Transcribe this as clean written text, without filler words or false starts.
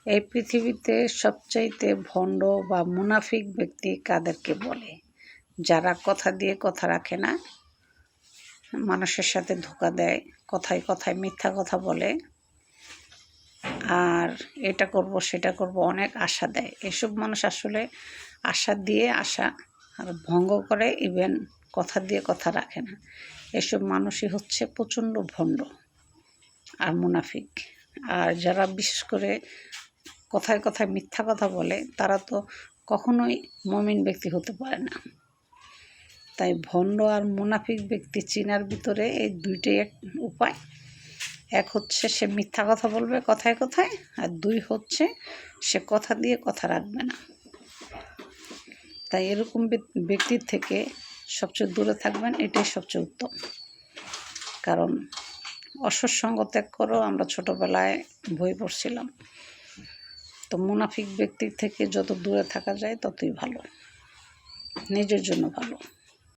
এই পৃথিবীতে সবচাইতে ভণ্ড বা মুনাফিক ব্যক্তি কাদেরকে বলে? যারা কথা দিয়ে কথা রাখে না, মানুষের সাথে ধোঁকা দেয়, কথায় কথায় মিথ্যা কথা বলে, আর এটা করব সেটা করব অনেক আশা দেয়। এসব মানুষ আসলে আশা দিয়ে আশা আর ভঙ্গ করে, ইভেন কথা দিয়ে কথা রাখে না। এসব মানুষই হচ্ছে প্রচণ্ড ভণ্ড আর মুনাফিক। আর যারা বিশেষ করে কথায় কথায় মিথ্যা কথা বলে, তারা তো কখনোই মুমিন ব্যক্তি হতে পারে না। তাই ভণ্ড আর মুনাফিক ব্যক্তি চিনার ভিতরে এই দুইটাই এক উপায়। এক হচ্ছে সে মিথ্যা কথা বলবে কথায় কথায়, আর দুই হচ্ছে সে কথা দিয়ে কথা রাখবে না। তাই এরকম ব্যক্তির থেকে সবচেয়ে দূরে থাকবেন, এটাই সবচেয়ে উত্তম। কারণ অসৎ সঙ্গ ত্যাগ করো, আমরা ছোটোবেলায় বই পড়ছিলাম। তো মুনাফিক ব্যক্তির থেকে যত দূরে থাকা যায় ততই ভালো, নিজের জন্য ভালো।